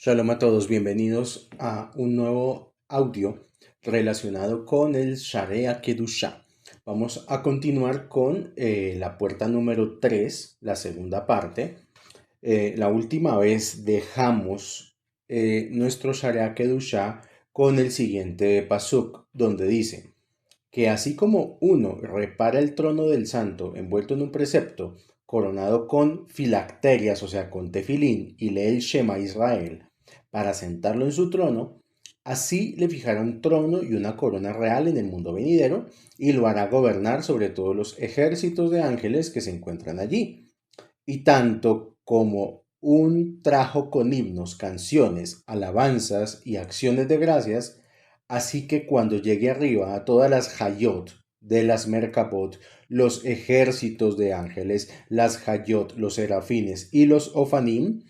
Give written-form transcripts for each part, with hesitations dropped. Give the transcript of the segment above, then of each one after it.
Shalom a todos, bienvenidos a un nuevo audio relacionado con el Sharea Kedusha. Vamos a continuar con la puerta número 3, la segunda parte. La última vez dejamos nuestro Sharea Kedusha con el siguiente pasuk, donde dice que así como uno repara el trono del santo envuelto en un precepto, coronado con filacterias, o sea, con tefilín, y lee el Shema Israel para sentarlo en su trono, así le fijará un trono y una corona real en el mundo venidero, y lo hará gobernar sobre todos los ejércitos de ángeles que se encuentran allí. Y tanto como un trajo con himnos, canciones, alabanzas y acciones de gracias, así que cuando llegue arriba a todas las Hayot de las Merkabot, los ejércitos de ángeles, las Hayot, los serafines y los Ofanim,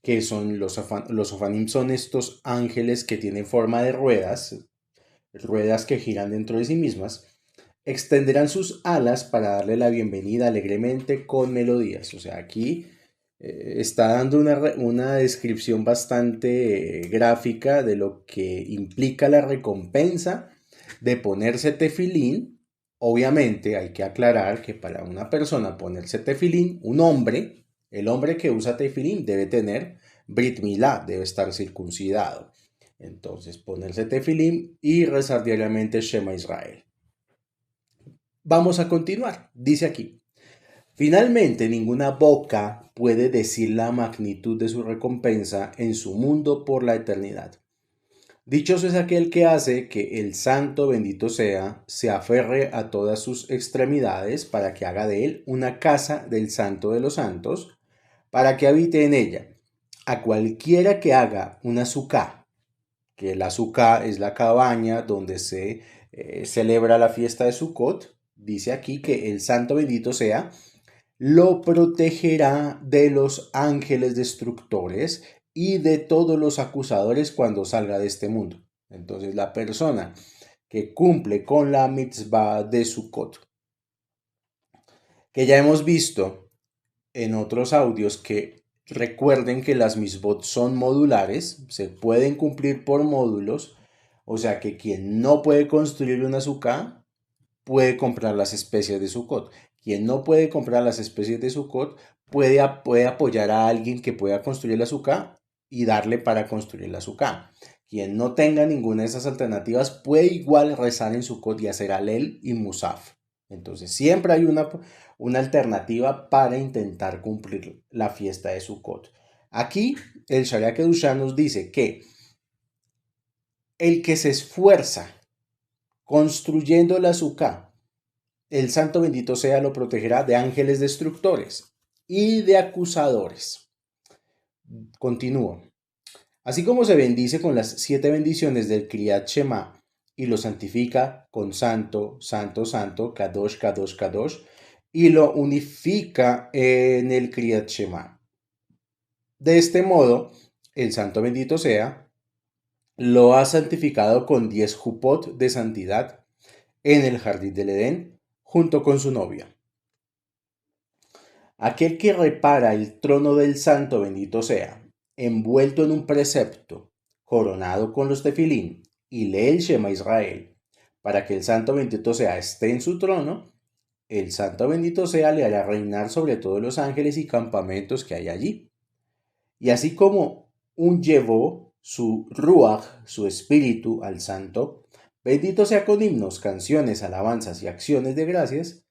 que son los Ofanim son estos ángeles que tienen forma de ruedas, ruedas que giran dentro de sí mismas, extenderán sus alas para darle la bienvenida alegremente con melodías. O sea, aquí está dando una descripción bastante gráfica de lo que implica la recompensa de ponerse tefilín. Obviamente hay que aclarar que para una persona ponerse tefilín, un hombre, el hombre que usa tefilín debe tener Brit Milá, debe estar circuncidado. Entonces, ponerse tefilín y rezar diariamente Shema Israel. Vamos a continuar. Dice aquí, finalmente ninguna boca puede decir la magnitud de su recompensa en su mundo por la eternidad. Dichoso es aquel que hace que el santo bendito sea, se aferre a todas sus extremidades para que haga de él una casa del santo de los santos, para que habite en ella. A cualquiera que haga una suká, que la suká es la cabaña donde se celebra la fiesta de Sukkot, dice aquí que el santo bendito sea, lo protegerá de los ángeles destructores y de todos los acusadores cuando salga de este mundo. Entonces la persona que cumple con la mitzvah de Sukkot, que ya hemos visto en otros audios que recuerden que las mitzvot son modulares, se pueden cumplir por módulos, o sea que quien no puede construir una sukkah puede comprar las especies de Sukkot. Quien no puede comprar las especies de Sukkot puede apoyar a alguien que pueda construir la sukkah y darle para construir la sukkah. Quien no tenga ninguna de esas alternativas puede igual rezar en Sukkot y hacer Alel y Musaf. Entonces siempre hay una alternativa para intentar cumplir la fiesta de Sukkot. Aquí el Sharia Kedusha nos dice que el que se esfuerza construyendo la sukkah, el santo bendito sea lo protegerá de ángeles destructores y de acusadores. Continúo. Así como se bendice con las 7 bendiciones del Kriyat Shema y lo santifica con santo, santo, santo, kadosh, kadosh, kadosh, y lo unifica en el Kriyat Shema. De este modo, el santo bendito sea, lo ha santificado con 10 jupot de santidad en el jardín del Edén, junto con su novia. Aquel que repara el trono del santo bendito sea, envuelto en un precepto, coronado con los tefilín, y lee el Shema Israel, para que el santo bendito sea esté en su trono, el santo bendito sea le hará reinar sobre todos los ángeles y campamentos que hay allí. Y así como un llevó su ruach, su espíritu, al santo, bendito sea con himnos, canciones, alabanzas y acciones de gracias,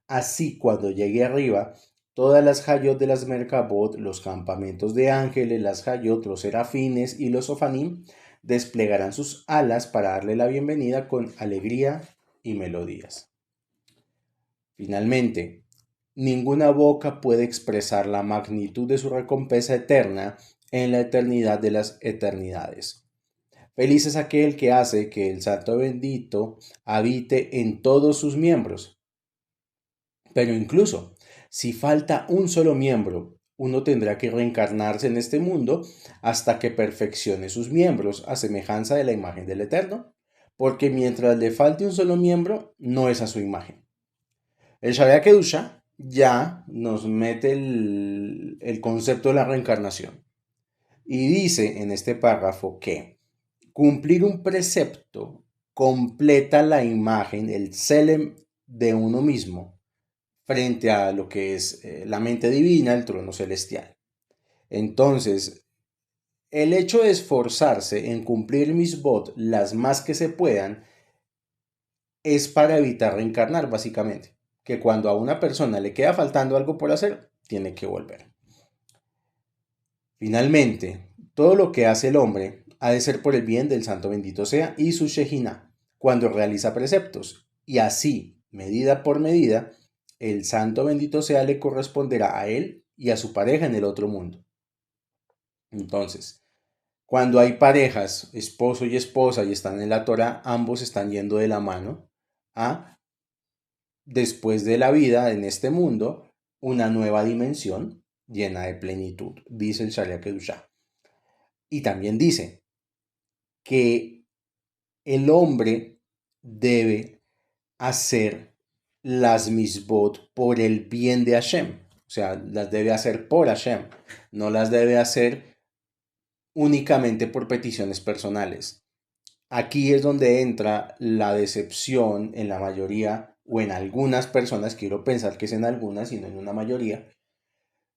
así cuando llegue arriba, todas las hayot de las Merkabot, los campamentos de ángeles, las hayot, los serafines y los ofanim, desplegarán sus alas para darle la bienvenida con alegría y melodías. Finalmente, ninguna boca puede expresar la magnitud de su recompensa eterna en la eternidad de las eternidades. Feliz es aquel que hace que el Santo bendito habite en todos sus miembros. Pero incluso, si falta un solo miembro, uno tendrá que reencarnarse en este mundo hasta que perfeccione sus miembros a semejanza de la imagen del Eterno, porque mientras le falte un solo miembro, no es a su imagen. El Sharia Kedusha ya nos mete el concepto de la reencarnación. Y dice en este párrafo que cumplir un precepto completa la imagen, el selem de uno mismo frente a lo que es la mente divina, el trono celestial. Entonces, el hecho de esforzarse en cumplir mis bot las más que se puedan es para evitar reencarnar, básicamente. Que cuando a una persona le queda faltando algo por hacer, tiene que volver. Finalmente, todo lo que hace el hombre ha de ser por el bien del santo bendito sea y su Shejinah, cuando realiza preceptos, y así, medida por medida, el santo bendito sea le corresponderá a él y a su pareja en el otro mundo. Entonces, cuando hay parejas, esposo y esposa, y están en la Torah, ambos están yendo de la mano a, después de la vida en este mundo, una nueva dimensión llena de plenitud, dice el Sharia Kedushá. Y también dice que el hombre debe hacer las misbot por el bien de Hashem. O sea, las debe hacer por Hashem. No las debe hacer únicamente por peticiones personales. Aquí es donde entra la decepción en la mayoría o en algunas personas, quiero pensar que es en algunas y no en una mayoría,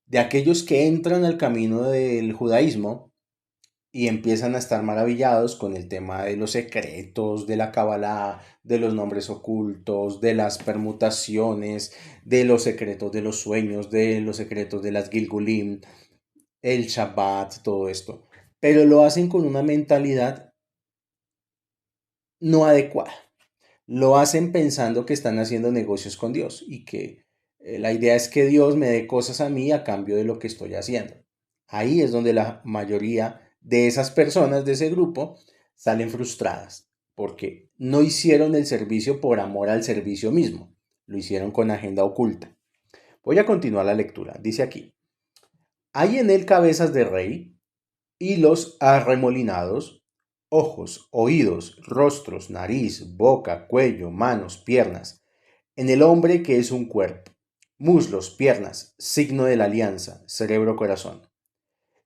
de aquellos que entran al camino del judaísmo y empiezan a estar maravillados con el tema de los secretos, de la Kabbalah, de los nombres ocultos, de las permutaciones, de los secretos de los sueños, de los secretos de las Gilgulim, el Shabbat, todo esto. Pero lo hacen con una mentalidad no adecuada. Lo hacen pensando que están haciendo negocios con Dios y que la idea es que Dios me dé cosas a mí a cambio de lo que estoy haciendo. Ahí es donde la mayoría de esas personas de ese grupo salen frustradas porque no hicieron el servicio por amor al servicio mismo, lo hicieron con agenda oculta. Voy a continuar la lectura. Dice aquí, hay en él cabezas de rey, hilos arremolinados, ojos, oídos, rostros, nariz, boca, cuello, manos, piernas, en el hombre que es un cuerpo, muslos, piernas, signo de la alianza, cerebro, corazón.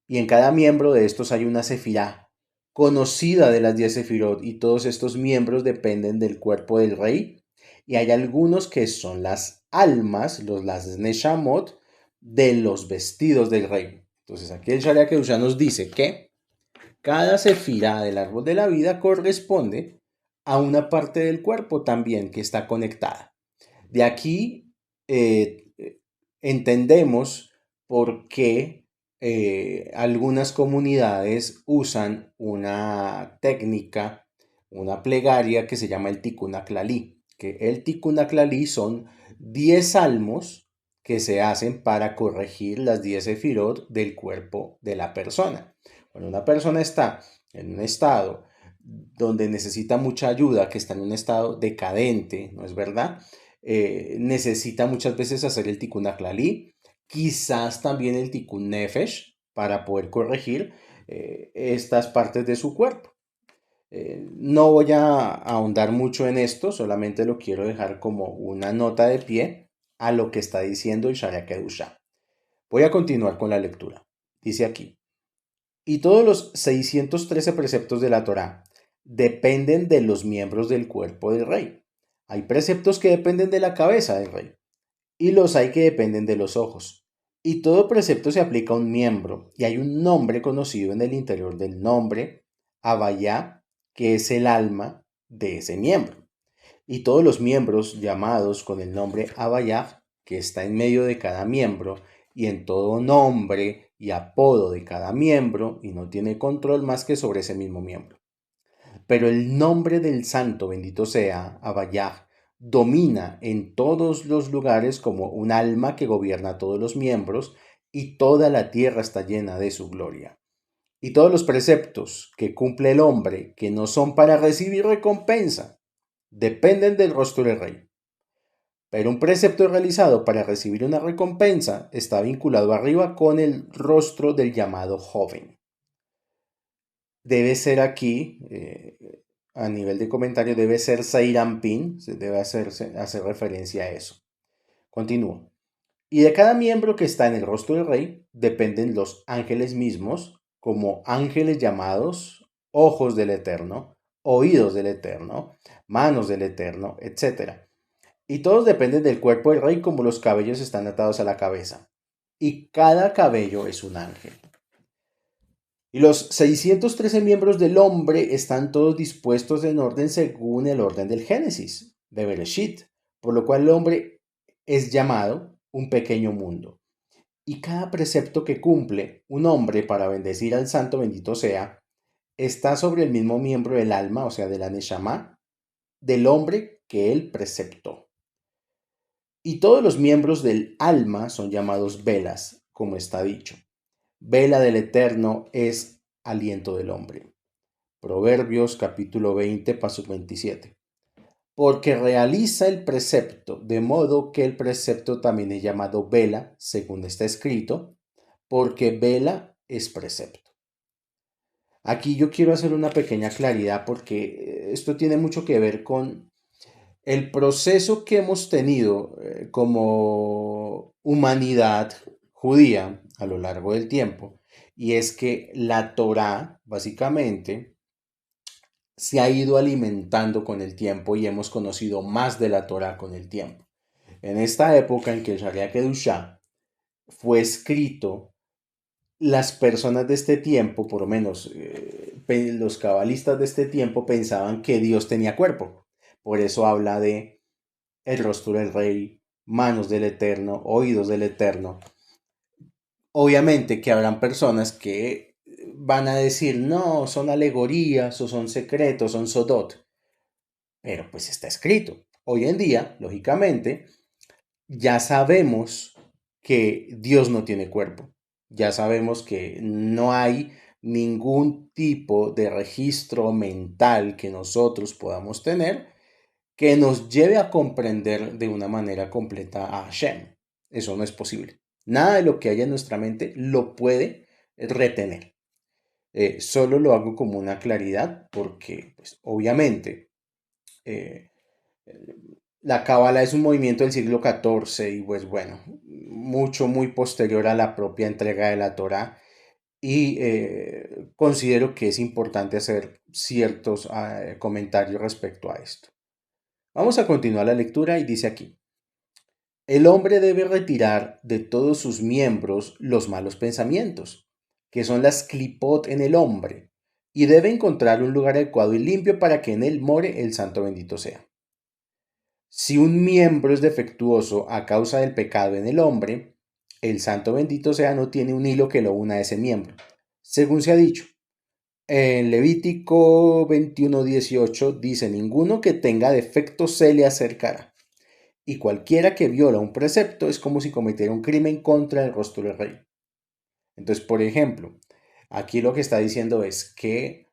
Y en cada miembro de estos hay una sefirá, conocida de las 10 sefirot, y todos estos miembros dependen del cuerpo del rey, y hay algunos que son las almas, las neshamot, de los vestidos del rey. Entonces aquí el Sharia Kedusha nos dice que cada sefirá del árbol de la vida corresponde a una parte del cuerpo también que está conectada. De aquí entendemos por qué algunas comunidades usan una técnica, una plegaria que se llama el Tikkun HaKlali, que el Tikkun HaKlali son 10 salmos que se hacen para corregir las 10 sefirot del cuerpo de la persona. Cuando una persona está en un estado donde necesita mucha ayuda, que está en un estado decadente, ¿no es verdad? Necesita muchas veces hacer el Tikkun HaKlali, quizás también el Tikkun Nefesh, para poder corregir estas partes de su cuerpo. No voy a ahondar mucho en esto, solamente lo quiero dejar como una nota de pie a lo que está diciendo el Sharia Kedusha. Voy a continuar con la lectura. Dice aquí, y todos los 613 preceptos de la Torá dependen de los miembros del cuerpo del rey. Hay preceptos que dependen de la cabeza del rey y los hay que dependen de los ojos. Y todo precepto se aplica a un miembro y hay un nombre conocido en el interior del nombre, Abayá, que es el alma de ese miembro. Y todos los miembros llamados con el nombre Abayá, que está en medio de cada miembro y en todo nombre y apodo de cada miembro y no tiene control más que sobre ese mismo miembro. Pero el nombre del santo, bendito sea, Abayá, domina en todos los lugares como un alma que gobierna todos los miembros y toda la tierra está llena de su gloria. Y todos los preceptos que cumple el hombre que no son para recibir recompensa dependen del rostro del rey. Pero un precepto realizado para recibir una recompensa está vinculado arriba con el rostro del llamado joven. Debe ser aquí, a nivel de comentario, debe ser Seirampin, debe hacer referencia a eso. Continúo. Y de cada miembro que está en el rostro del rey dependen los ángeles mismos, como ángeles llamados ojos del Eterno, oídos del Eterno, manos del Eterno, etc. Y todos dependen del cuerpo del rey como los cabellos están atados a la cabeza. Y cada cabello es un ángel. Y los 613 miembros del hombre están todos dispuestos en orden según el orden del Génesis, de Bereshit, por lo cual el hombre es llamado un pequeño mundo. Y cada precepto que cumple un hombre para bendecir al santo bendito sea, está sobre el mismo miembro del alma, o sea, de la Neshama, del hombre que él preceptó. Y todos los miembros del alma son llamados velas, como está dicho. Vela del Eterno es aliento del hombre. Proverbios capítulo 20, paso 27. Porque realiza el precepto, de modo que el precepto también es llamado vela, según está escrito, porque vela es precepto. Aquí yo quiero hacer una pequeña claridad porque esto tiene mucho que ver con el proceso que hemos tenido como humanidad judía a lo largo del tiempo, y es que la Torá básicamente se ha ido alimentando con el tiempo y hemos conocido más de la Torá con el tiempo. En esta época en que el Sharia Kedushá fue escrito, las personas de este tiempo, por lo menos los cabalistas de este tiempo, pensaban que Dios tenía cuerpo. Por eso habla de el rostro del rey, manos del Eterno, oídos del Eterno. Obviamente que habrán personas que van a decir, no, son alegorías o son secretos, son sodot. Pero pues está escrito. Hoy en día, lógicamente, ya sabemos que Dios no tiene cuerpo. Ya sabemos que no hay ningún tipo de registro mental que nosotros podamos tener que nos lleve a comprender de una manera completa a Hashem. Eso no es posible. Nada de lo que haya en nuestra mente lo puede retener. Solo lo hago como una claridad porque, pues, obviamente, eh, la Cábala es un movimiento del siglo XIV y, pues, bueno, muy posterior a la propia entrega de la Torá. Y considero que es importante hacer ciertos comentarios respecto a esto. Vamos a continuar la lectura y dice aquí: el hombre debe retirar de todos sus miembros los malos pensamientos, que son las clipot en el hombre, y debe encontrar un lugar adecuado y limpio para que en él more el santo bendito sea. Si un miembro es defectuoso a causa del pecado en el hombre, el santo bendito sea no tiene un hilo que lo una a ese miembro, según se ha dicho. En Levítico 21:18 dice: ninguno que tenga defecto se le acercará. Y cualquiera que viola un precepto es como si cometiera un crimen contra el rostro del rey. Entonces, por ejemplo, aquí lo que está diciendo es que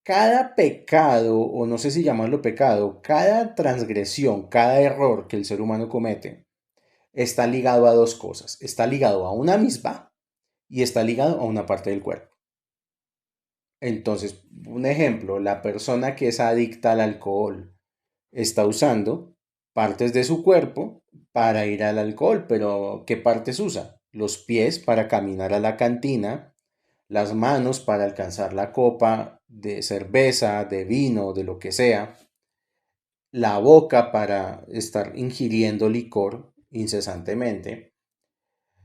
cada pecado, o no sé si llamarlo pecado, cada transgresión, cada error que el ser humano comete, está ligado a dos cosas. Está ligado a una misma y está ligado a una parte del cuerpo. Entonces, un ejemplo, la persona que es adicta al alcohol está usando partes de su cuerpo para ir al alcohol, pero ¿qué partes usa? Los pies para caminar a la cantina, las manos para alcanzar la copa de cerveza, de vino, de lo que sea, la boca para estar ingiriendo licor incesantemente.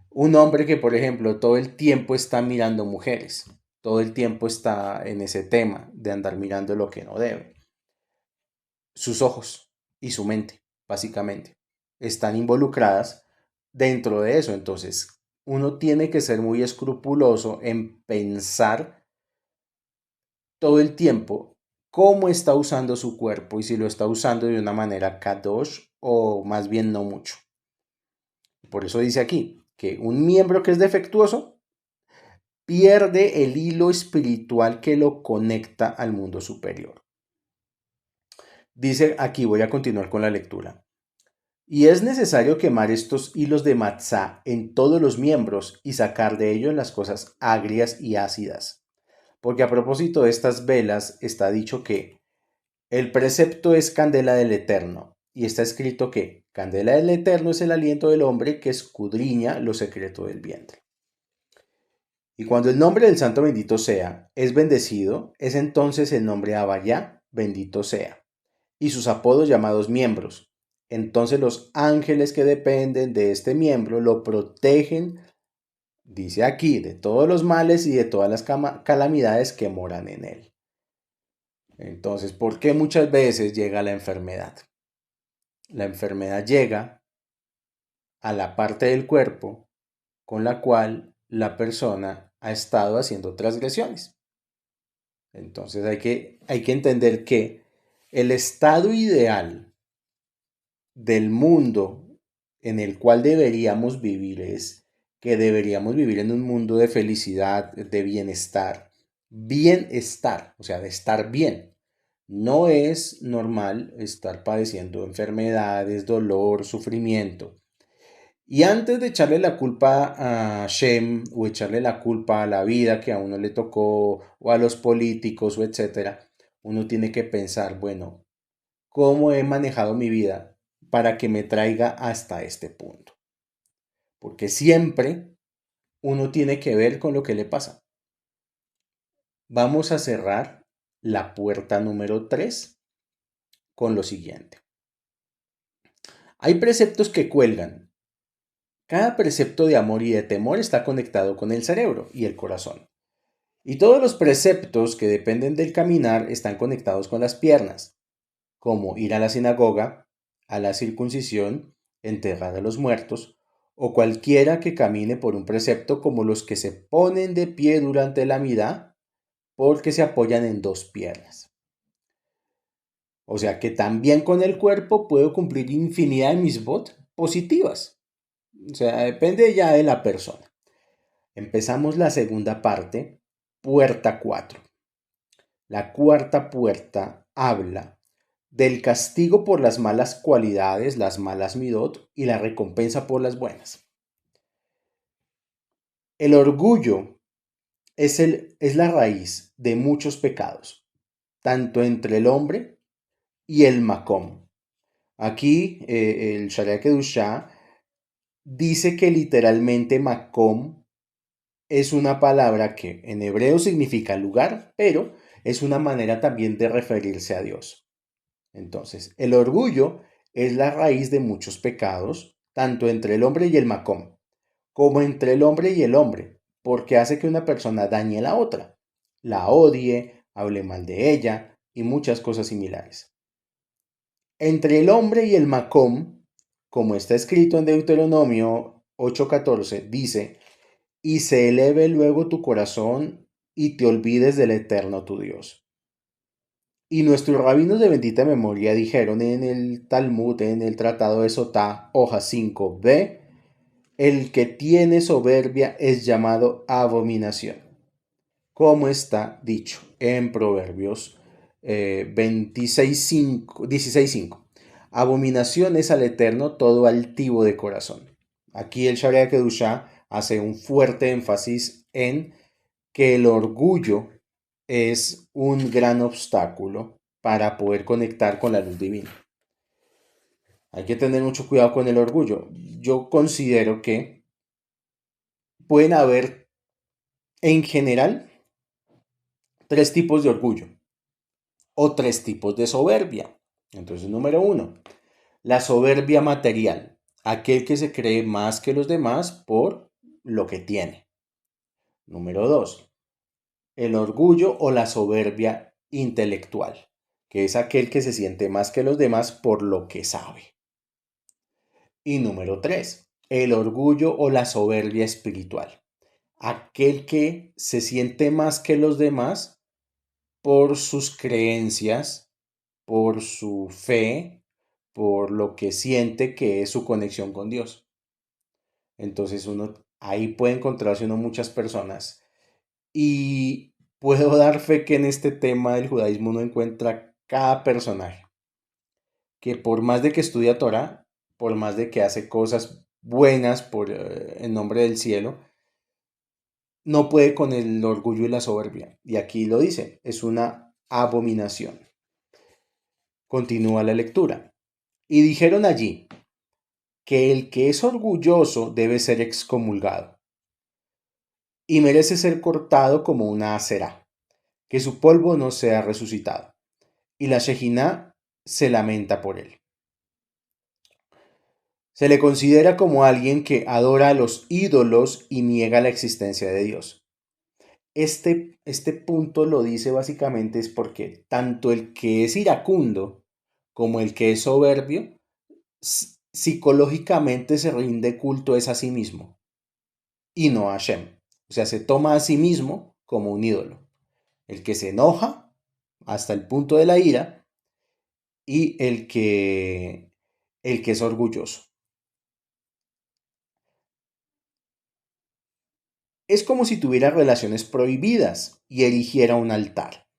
Un hombre que, por ejemplo, todo el tiempo está mirando mujeres, todo el tiempo está en ese tema de andar mirando lo que no debe. Sus ojos y su mente, básicamente, están involucradas dentro de eso. Entonces, uno tiene que ser muy escrupuloso en pensar todo el tiempo cómo está usando su cuerpo y si lo está usando de una manera kadosh o más bien no mucho. Por eso dice aquí que un miembro que es defectuoso pierde el hilo espiritual que lo conecta al mundo superior. Dice aquí, voy a continuar con la lectura. Y es necesario quemar estos hilos de matzá en todos los miembros y sacar de ellos las cosas agrias y ácidas. Porque a propósito de estas velas está dicho que el precepto es candela del Eterno, y está escrito que candela del Eterno es el aliento del hombre que escudriña lo secreto del vientre. Y cuando el nombre del santo bendito sea es bendecido, es entonces el nombre Abayá bendito sea, y sus apodos llamados miembros. Entonces los ángeles que dependen de este miembro lo protegen, dice aquí, de todos los males y de todas las calamidades que moran en él. Entonces, ¿por qué muchas veces llega la enfermedad? La enfermedad llega a la parte del cuerpo con la cual la persona ha estado haciendo transgresiones. Entonces hay que entender que el estado ideal del mundo en el cual deberíamos vivir es que deberíamos vivir en un mundo de felicidad, de bienestar, o sea, de estar bien. No es normal estar padeciendo enfermedades, dolor, sufrimiento. Y antes de echarle la culpa a Shem o echarle la culpa a la vida que a uno le tocó o a los políticos o etcétera, uno tiene que pensar, bueno, ¿cómo he manejado mi vida para que me traiga hasta este punto? Porque siempre uno tiene que ver con lo que le pasa. Vamos a cerrar la puerta número 3 con lo siguiente. Hay preceptos que cuelgan. Cada precepto de amor y de temor está conectado con el cerebro y el corazón. Y todos los preceptos que dependen del caminar están conectados con las piernas, como ir a la sinagoga, a la circuncisión, enterrar a los muertos, o cualquiera que camine por un precepto como los que se ponen de pie durante la midá, porque se apoyan en dos piernas. O sea que también con el cuerpo puedo cumplir infinidad de misbot positivas. O sea, depende ya de la persona. Empezamos la segunda parte, puerta 4. La cuarta puerta habla del castigo por las malas cualidades, las malas midot, y la recompensa por las buenas. El orgullo es la raíz de muchos pecados, tanto entre el hombre y el makom. Aquí el Sharia Kedushá dice que literalmente makom es una palabra que en hebreo significa lugar, pero es una manera también de referirse a Dios. Entonces, el orgullo es la raíz de muchos pecados, tanto entre el hombre y el macón, como entre el hombre y el hombre, porque hace que una persona dañe a la otra, la odie, hable mal de ella y muchas cosas similares. Entre el hombre y el macón, como está escrito en Deuteronomio 8:14, dice, y se eleve luego tu corazón y te olvides del Eterno tu Dios. Y nuestros rabinos de bendita memoria dijeron en el Talmud, en el Tratado de Sotá, hoja 5b, el que tiene soberbia es llamado abominación, como está dicho en Proverbios 16:5. Abominación es al Eterno todo altivo de corazón. Aquí el Sharia Kedushá hace un fuerte énfasis en que el orgullo es un gran obstáculo para poder conectar con la luz divina. Hay que tener mucho cuidado con el orgullo. Yo considero que pueden haber, en general, tres tipos de orgullo o tres tipos de soberbia. Entonces, número uno, la soberbia material, aquel que se cree más que los demás por lo que tiene. Número dos, el orgullo o la soberbia intelectual, que es aquel que se siente más que los demás por lo que sabe. Y número 3, el orgullo o la soberbia espiritual, aquel que se siente más que los demás por sus creencias, por su fe, por lo que siente que es su conexión con Dios. Entonces uno ahí puede encontrarse uno muchas personas y puedo dar fe que en este tema del judaísmo uno encuentra cada personaje que por más de que estudia Torah, por más de que hace cosas buenas en nombre del cielo, no puede con el orgullo y la soberbia. Y aquí lo dice, es una abominación. Continúa la lectura. Y dijeron allí que el que es orgulloso debe ser excomulgado. y merece ser cortado como una acera, que su polvo no sea resucitado. Y la Shejinah se lamenta por él. Se le considera como alguien que adora a los ídolos y niega la existencia de Dios. Este punto lo dice básicamente es porque tanto el que es iracundo como el que es soberbio psicológicamente se rinde culto es a sí mismo y no a Hashem. O sea, se toma a sí mismo como un ídolo. El que se enoja hasta el punto de la ira y el que es orgulloso. Es como si tuviera relaciones prohibidas y erigiera un altar.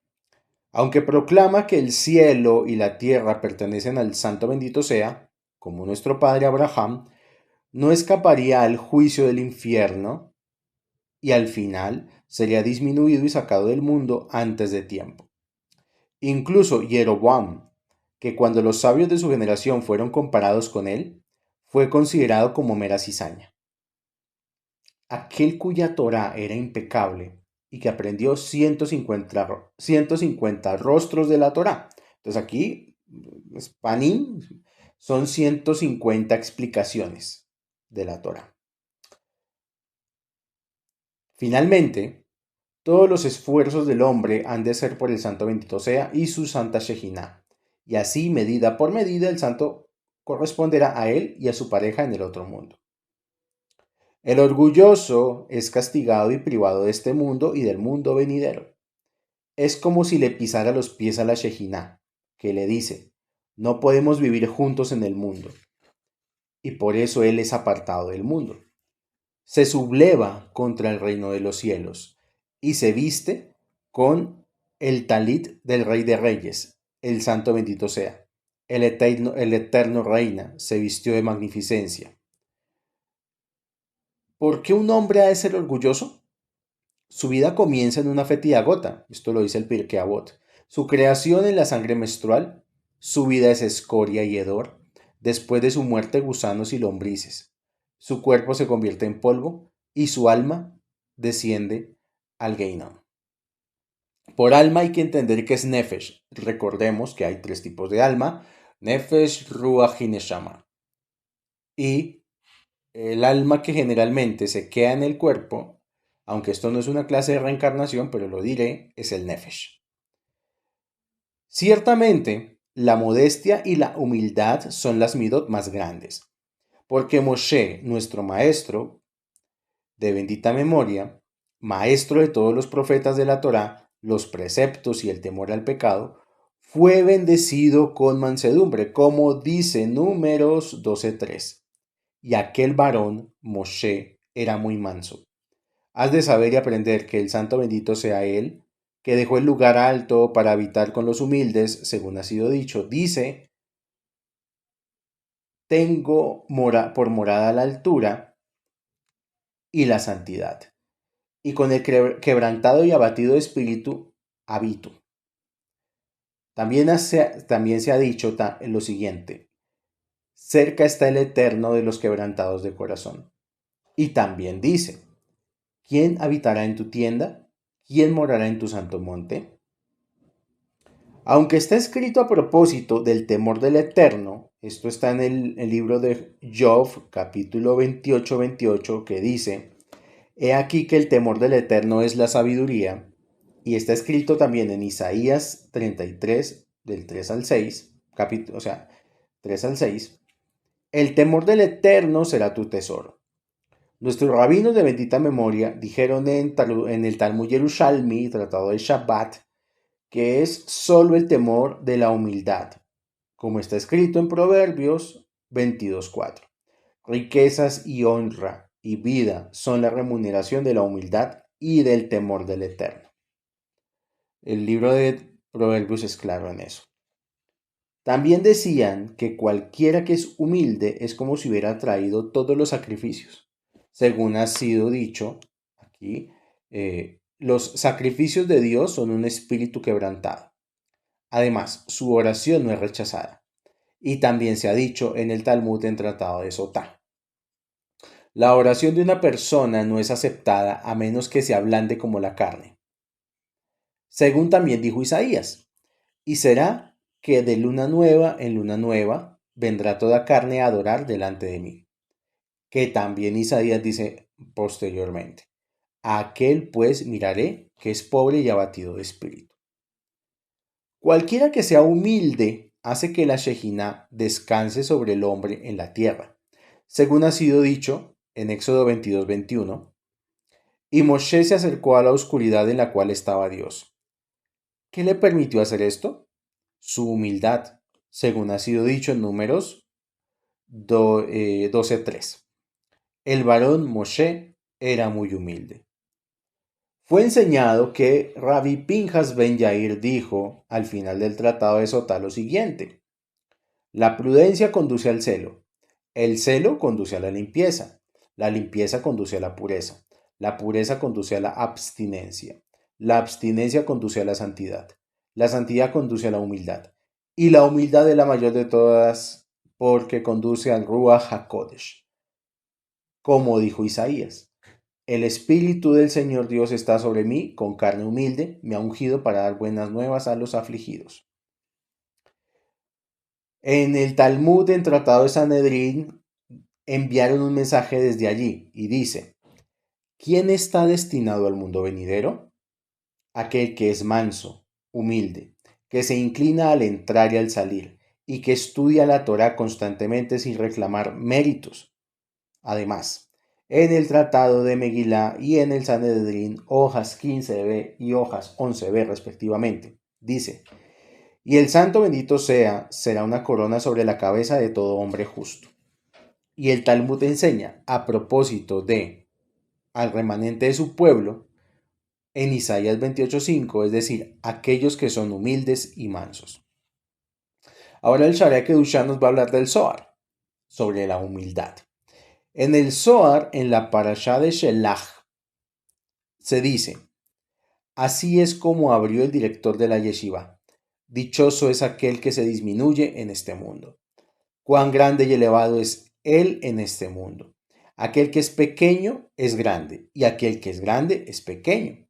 Aunque proclama que el cielo y la tierra pertenecen al Santo bendito sea, como nuestro padre Abraham, no escaparía al juicio del infierno y al final sería disminuido y sacado del mundo antes de tiempo. Incluso Jeroboam, que cuando los sabios de su generación fueron comparados con él, fue considerado como mera cizaña. Aquel cuya Torá era impecable y que aprendió 150 rostros de la Torá. Entonces aquí, Panim, son 150 explicaciones de la Torá. Finalmente, todos los esfuerzos del hombre han de ser por el santo bendito sea y su santa Shejinah. Y así, medida por medida, el santo corresponderá a él y a su pareja en el otro mundo. El orgulloso es castigado y privado de este mundo y del mundo venidero. Es como si le pisara los pies a la Shejinah, que le dice, no podemos vivir juntos en el mundo, y por eso él es apartado del mundo. Se subleva contra el reino de los cielos, y se viste con el talit del Rey de Reyes, el Santo bendito sea. El eterno reina se vistió de magnificencia. ¿Por qué un hombre ha de ser orgulloso? Su vida comienza en una fétida gota, esto lo dice el Pirkei Avot. Su creación en la sangre menstrual, su vida es escoria y hedor, después de su muerte gusanos y lombrices. Su cuerpo se convierte en polvo y su alma desciende al Gehinnom. Por alma hay que entender que es Nefesh. Recordemos que hay tres tipos de alma, Nefesh, Ruach y Neshama. Y el alma que generalmente se queda en el cuerpo, aunque esto no es una clase de reencarnación, pero lo diré, es el Nefesh. Ciertamente, la modestia y la humildad son las midot más grandes, porque Moshe, nuestro maestro, de bendita memoria, maestro de todos los profetas de la Torá, los preceptos y el temor al pecado, fue bendecido con mansedumbre, como dice Números 12:3. Y aquel varón, Moshe, era muy manso. Has de saber y aprender que el santo bendito sea él, que dejó el lugar alto para habitar con los humildes, según ha sido dicho. Dice, tengo por morada la altura y la santidad, y con el quebrantado y abatido de espíritu habito. También se ha dicho lo siguiente, cerca está el eterno de los quebrantados de corazón. Y también dice, ¿quién habitará en tu tienda? ¿Quién morará en tu santo monte? Aunque está escrito a propósito del temor del Eterno, esto está en el libro de Job, capítulo 28, que dice, he aquí que el temor del Eterno es la sabiduría, y está escrito también en Isaías 33, del 3 al 6, capítulo, o sea, 3 al 6, el temor del Eterno será tu tesoro. Nuestros rabinos de bendita memoria dijeron en el Talmud Yerushalmi, tratado de Shabbat, que es solo el temor de la humildad, como está escrito en Proverbios 22:4. Riquezas y honra y vida son la remuneración de la humildad y del temor del Eterno. El libro de Proverbios es claro en eso. También decían que cualquiera que es humilde es como si hubiera traído todos los sacrificios. Según ha sido dicho aquí, los sacrificios de Dios son un espíritu quebrantado. Además, su oración no es rechazada. Y también se ha dicho en el Talmud en Tratado de Sotá. La oración de una persona no es aceptada a menos que se ablande como la carne. Según también dijo Isaías, y será que de luna nueva en luna nueva vendrá toda carne a adorar delante de mí. Que también Isaías dice posteriormente, a aquel pues miraré que es pobre y abatido de espíritu. Cualquiera que sea humilde hace que la Shejiná descanse sobre el hombre en la tierra, según ha sido dicho en Éxodo 22:21, y Moshe se acercó a la oscuridad en la cual estaba Dios. ¿Qué le permitió hacer esto? Su humildad, según ha sido dicho en Números 12:3. El varón Moshe era muy humilde. Fue enseñado que Rabbi Pinjas Ben Yair dijo al final del tratado de Sotá lo siguiente: la prudencia conduce al celo, el celo conduce a la limpieza conduce a la pureza conduce a la abstinencia conduce a la santidad conduce a la humildad, y la humildad es la mayor de todas porque conduce al Ruach HaKodesh, como dijo Isaías. El Espíritu del Señor Dios está sobre mí, con carne humilde, me ha ungido para dar buenas nuevas a los afligidos. En el Talmud, en Tratado de Sanedrín, enviaron un mensaje desde allí y dice: ¿quién está destinado al mundo venidero? Aquel que es manso, humilde, que se inclina al entrar y al salir, y que estudia la Torá constantemente sin reclamar méritos. Además, en el Tratado de Megilá y en el Sanedrín, hojas 15b y hojas 11b respectivamente, dice: y el santo bendito sea, será una corona sobre la cabeza de todo hombre justo. Y el Talmud enseña, a propósito de al remanente de su pueblo, en Isaías 28:5, es decir, aquellos que son humildes y mansos. Ahora el Sharia Kedushá nos va a hablar del Zohar, sobre la humildad. En el Zohar, en la Parashá de Shelach, se dice: así es como abrió el director de la yeshiva. Dichoso es aquel que se disminuye en este mundo. Cuán grande y elevado es él en este mundo. Aquel que es pequeño es grande, y aquel que es grande es pequeño.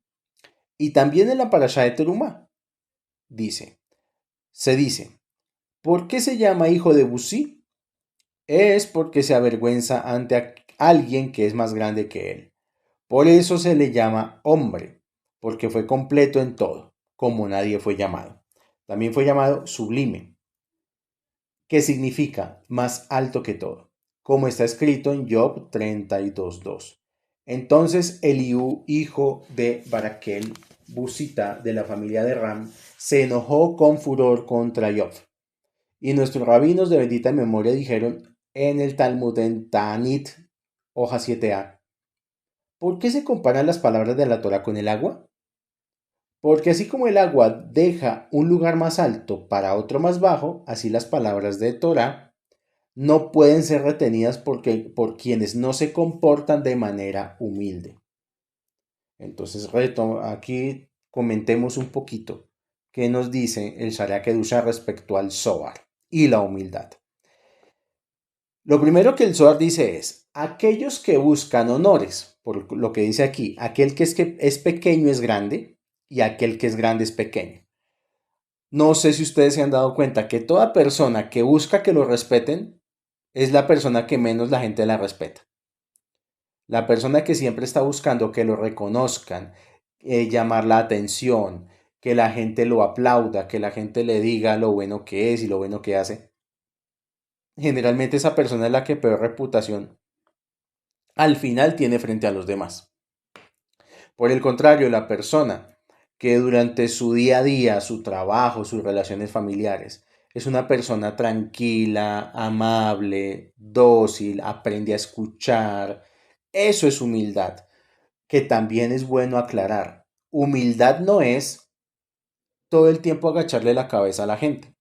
Y también en la Parashá de Terumá se dice, ¿por qué se llama hijo de Busí? Es porque se avergüenza ante alguien que es más grande que él. Por eso se le llama hombre, porque fue completo en todo, como nadie fue llamado. También fue llamado sublime, que significa más alto que todo, como está escrito en Job 32:2. Entonces Eliú, hijo de Baraquel, Busita, de la familia de Ram, se enojó con furor contra Job. Y nuestros rabinos de bendita memoria dijeron en el Talmud en Ta'anit, hoja 7a, ¿por qué se comparan las palabras de la Torah con el agua? Porque así como el agua deja un lugar más alto para otro más bajo, así las palabras de Torah no pueden ser retenidas por quienes no se comportan de manera humilde. Entonces, aquí comentemos un poquito qué nos dice el Sharia Kedusha respecto al Zohar y la humildad. Lo primero que el Zohar dice es: aquellos que buscan honores, por lo que dice aquí, aquel que es pequeño es grande y aquel que es grande es pequeño. No sé si ustedes se han dado cuenta que toda persona que busca que lo respeten es la persona que menos la gente la respeta. La persona que siempre está buscando que lo reconozcan, llamar la atención, que la gente lo aplauda, que la gente le diga lo bueno que es y lo bueno que hace. Generalmente esa persona es la que peor reputación al final tiene frente a los demás. Por el contrario, la persona que durante su día a día, su trabajo, sus relaciones familiares, es una persona tranquila, amable, dócil, aprende a escuchar, eso es humildad, que también es bueno aclarar. Humildad no es todo el tiempo agacharle la cabeza a la gente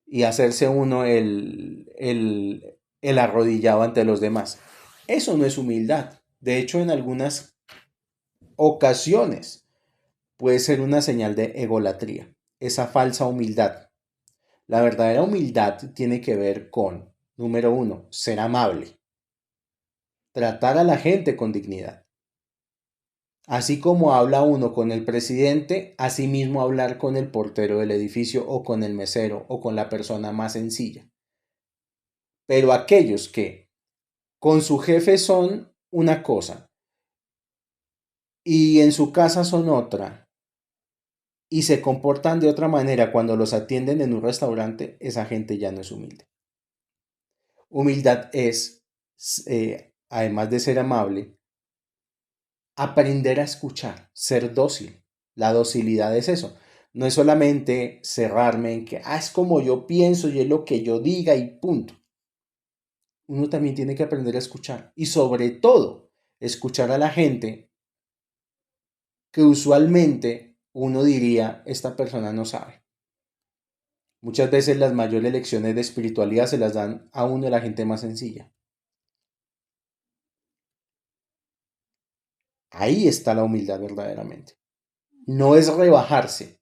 y hacerse uno el arrodillado ante los demás. Eso no es humildad. De hecho, en algunas ocasiones puede ser una señal de egolatría, esa falsa humildad. La verdadera humildad tiene que ver con, número uno, ser amable. tratar a la gente con dignidad. Así como habla uno con el presidente, así mismo hablar con el portero del edificio o con el mesero o con la persona más sencilla. Pero aquellos que con su jefe son una cosa y en su casa son otra y se comportan de otra manera cuando los atienden en un restaurante, esa gente ya no es humilde. Humildad es, además de ser amable, aprender a escuchar, ser dócil. La docilidad es eso. No es solamente cerrarme en que, es como yo pienso y es lo que yo diga y punto. Uno también tiene que aprender a escuchar y sobre todo escuchar a la gente que usualmente uno diría, esta persona no sabe. Muchas veces las mayores lecciones de espiritualidad se las dan a uno de la gente más sencilla. Ahí está la humildad verdaderamente. No es rebajarse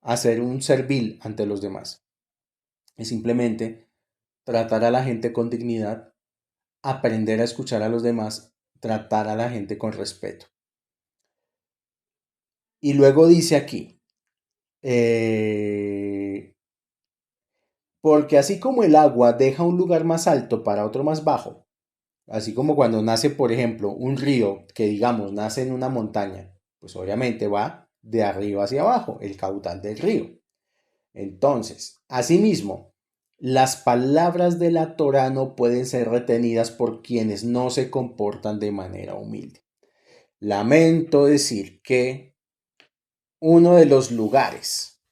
a ser un servil ante los demás. Es simplemente tratar a la gente con dignidad, aprender a escuchar a los demás, tratar a la gente con respeto. Y luego dice aquí, porque así como el agua deja un lugar más alto para otro más bajo, así como cuando nace, por ejemplo, un río que digamos nace en una montaña, pues obviamente va de arriba hacia abajo, el caudal del río. Entonces, asimismo, las palabras de la Torá no pueden ser retenidas por quienes no se comportan de manera humilde. Lamento decir que uno de los lugares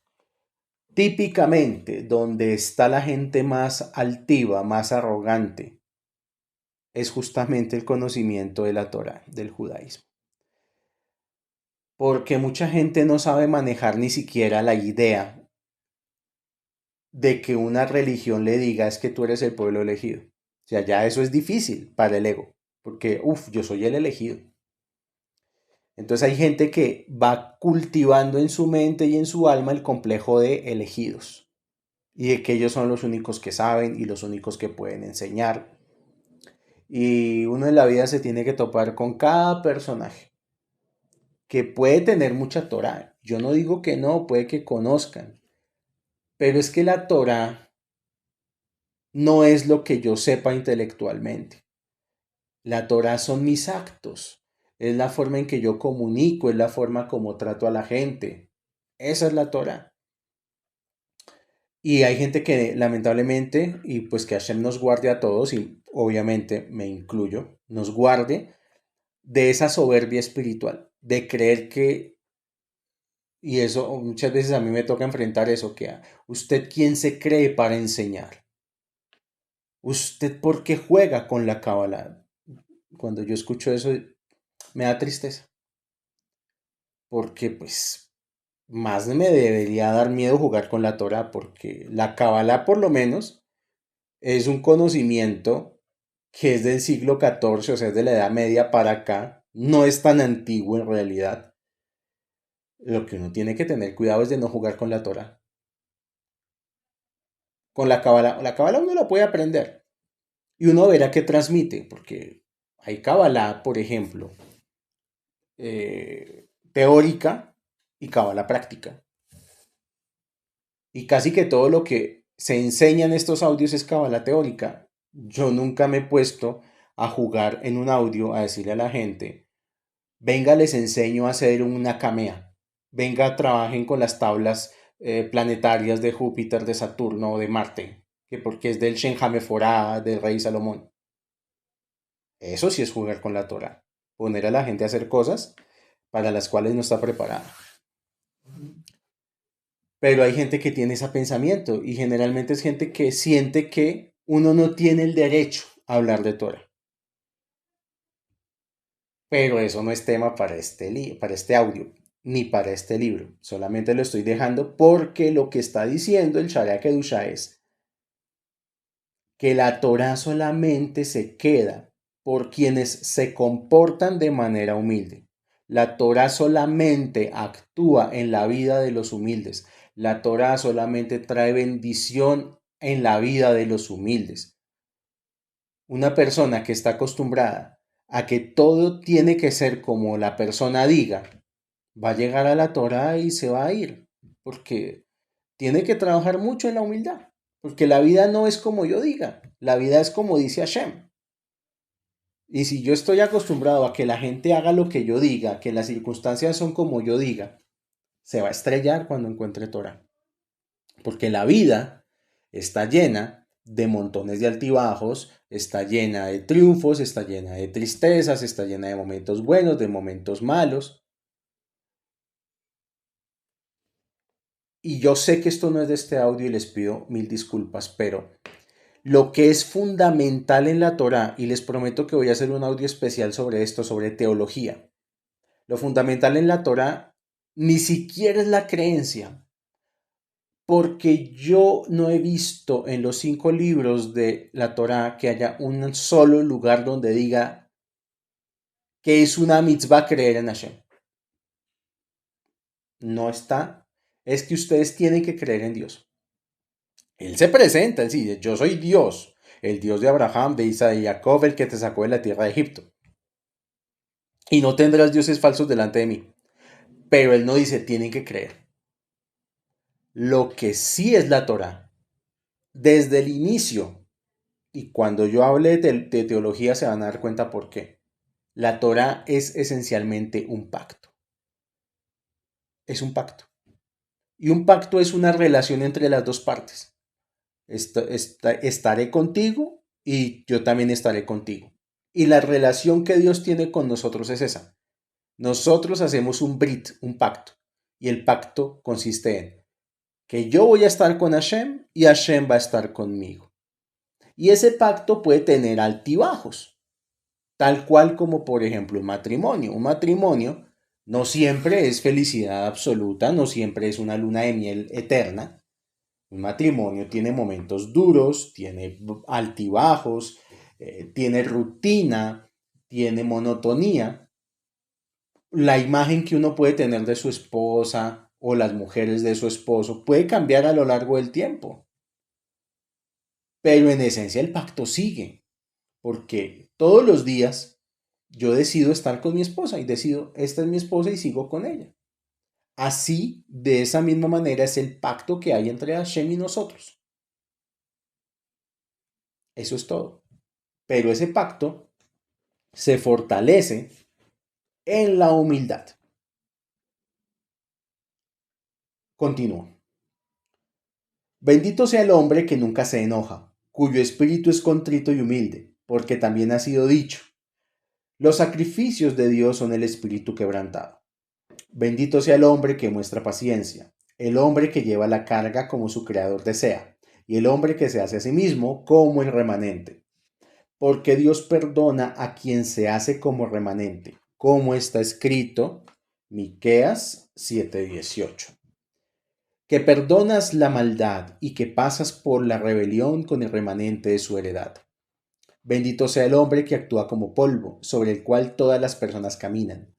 típicamente donde está la gente más altiva, más arrogante, es justamente el conocimiento de la Torá, del judaísmo. Porque mucha gente no sabe manejar ni siquiera la idea de que una religión le diga es que tú eres el pueblo elegido. O sea, ya eso es difícil para el ego, porque, yo soy el elegido. Entonces hay gente que va cultivando en su mente y en su alma el complejo de elegidos y de que ellos son los únicos que saben y los únicos que pueden enseñar. Y uno en la vida se tiene que topar con cada personaje que puede tener mucha Torah. Yo no digo que no, puede que conozcan, pero es que la Torah no es lo que yo sepa intelectualmente. La Torah son mis actos, es la forma en que yo comunico, es la forma como trato a la gente. Esa es la Torah. Y hay gente que lamentablemente, y pues que Hashem nos guarde a todos, y obviamente me incluyo, nos guarde de esa soberbia espiritual, de creer que, y eso muchas veces a mí me toca enfrentar eso, que usted quién se cree para enseñar, usted por qué juega con la cábala. Cuando yo escucho eso me da tristeza, porque pues más me debería dar miedo jugar con la Torah, porque la cábala por lo menos es un conocimiento que es del siglo XIV, o sea, es de la Edad Media para acá, no es tan antiguo en realidad. Lo que uno tiene que tener cuidado es de no jugar con la Torah. Con la cábala uno la puede aprender y uno verá qué transmite, porque hay cábala, por ejemplo, teórica y cábala práctica. Y casi que todo lo que se enseña en estos audios es cábala teórica. Yo nunca me he puesto a jugar en un audio a decirle a la gente, venga, les enseño a hacer una camea. Venga, trabajen con las tablas planetarias de Júpiter, de Saturno o de Marte, que porque es del Shen Hameforá, del rey Salomón. Eso sí es jugar con la Torah. Poner a la gente a hacer cosas para las cuales no está preparada. Pero hay gente que tiene ese pensamiento y generalmente es gente que siente que uno no tiene el derecho a hablar de Torah. Pero eso no es tema para para este audio, ni para este libro. Solamente lo estoy dejando porque lo que está diciendo el Sharia Kedusha es que la Torah solamente se queda por quienes se comportan de manera humilde. La Torah solamente actúa en la vida de los humildes. La Torah solamente trae bendición en la vida de los humildes. Una persona que está acostumbrada a que todo tiene que ser como la persona diga, va a llegar a la Torá y se va a ir, porque tiene que trabajar mucho en la humildad, porque la vida no es como yo diga, la vida es como dice Hashem. Y si yo estoy acostumbrado a que la gente haga lo que yo diga, que las circunstancias son como yo diga, se va a estrellar cuando encuentre Torah. Porque la vida está llena de montones de altibajos, está llena de triunfos, está llena de tristezas, está llena de momentos buenos, de momentos malos. Y yo sé que esto no es de este audio y les pido mil disculpas, pero lo que es fundamental en la Torá, y les prometo que voy a hacer un audio especial sobre esto, sobre teología, lo fundamental en la Torá ni siquiera es la creencia, porque yo no he visto en los 5 libros de la Torá que haya un solo lugar donde diga que es una mitzvah creer en Hashem. No está. Es que ustedes tienen que creer en Dios. Él se presenta, él dice, yo soy Dios, el Dios de Abraham, de Isaac y Jacob, el que te sacó de la tierra de Egipto. Y no tendrás dioses falsos delante de mí. Pero él no dice, tienen que creer. Lo que sí es la Torá, desde el inicio, y cuando yo hable de teología se van a dar cuenta por qué. La Torá es esencialmente un pacto. Es un pacto. Y un pacto es una relación entre las dos partes. Estaré contigo y yo también estaré contigo. Y la relación que Dios tiene con nosotros es esa. Nosotros hacemos un brit, un pacto. Y el pacto consiste en que yo voy a estar con Hashem y Hashem va a estar conmigo. Y ese pacto puede tener altibajos, tal cual como por ejemplo un matrimonio. Un matrimonio no siempre es felicidad absoluta, no siempre es una luna de miel eterna. Un matrimonio tiene momentos duros, tiene altibajos, tiene rutina, tiene monotonía. La imagen que uno puede tener de su esposa o las mujeres de su esposo puede cambiar a lo largo del tiempo. Pero en esencia el pacto sigue, porque todos los días yo decido estar con mi esposa y decido, esta es mi esposa y sigo con ella. Así, de esa misma manera es el pacto que hay entre Hashem y nosotros. Eso es todo. Pero ese pacto se fortalece en la humildad. Continúo. Bendito sea el hombre que nunca se enoja, cuyo espíritu es contrito y humilde, porque también ha sido dicho, los sacrificios de Dios son el espíritu quebrantado. Bendito sea el hombre que muestra paciencia, el hombre que lleva la carga como su creador desea, y el hombre que se hace a sí mismo como el remanente. Porque Dios perdona a quien se hace como remanente, como está escrito, Miqueas 7:18. Que perdonas la maldad y que pasas por la rebelión con el remanente de su heredad. Bendito sea el hombre que actúa como polvo, sobre el cual todas las personas caminan.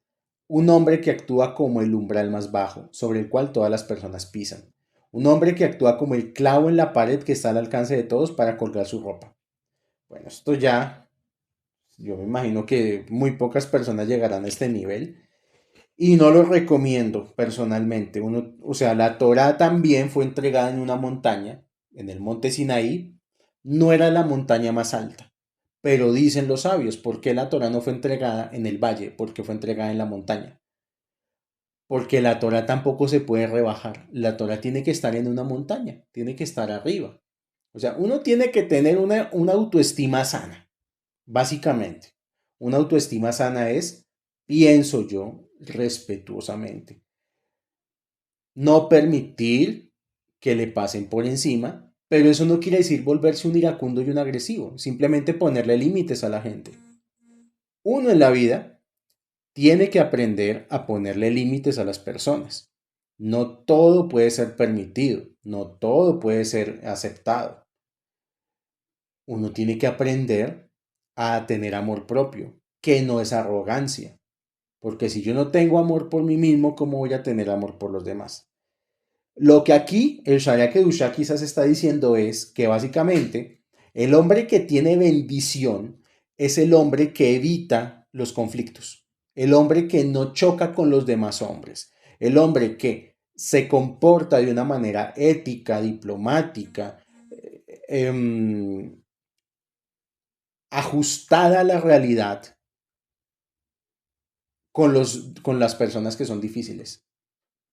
Un hombre que actúa como el umbral más bajo, sobre el cual todas las personas pisan. Un hombre que actúa como el clavo en la pared que está al alcance de todos para colgar su ropa. Bueno, esto ya, yo me imagino que muy pocas personas llegarán a este nivel. Y no lo recomiendo personalmente. O sea, la Torá también fue entregada en una montaña, en el monte Sinaí. No era la montaña más alta. Pero dicen los sabios, ¿por qué la Torá no fue entregada en el valle? ¿Por qué fue entregada en la montaña? Porque la Torá tampoco se puede rebajar. La Torá tiene que estar en una montaña, tiene que estar arriba. O sea, uno tiene que tener una autoestima sana, básicamente. Una autoestima sana es, pienso yo, respetuosamente. No permitir que le pasen por encima, pero eso no quiere decir volverse un iracundo y un agresivo, simplemente ponerle límites a la gente. Uno en la vida tiene que aprender a ponerle límites a las personas. No todo puede ser permitido, no todo puede ser aceptado. Uno tiene que aprender a tener amor propio, que no es arrogancia. Porque si yo no tengo amor por mí mismo, ¿cómo voy a tener amor por los demás? Lo que aquí el Sharia Kedusha quizás está diciendo es que básicamente el hombre que tiene bendición es el hombre que evita los conflictos, el hombre que no choca con los demás hombres, el hombre que se comporta de una manera ética, diplomática, ajustada a la realidad con las personas que son difíciles.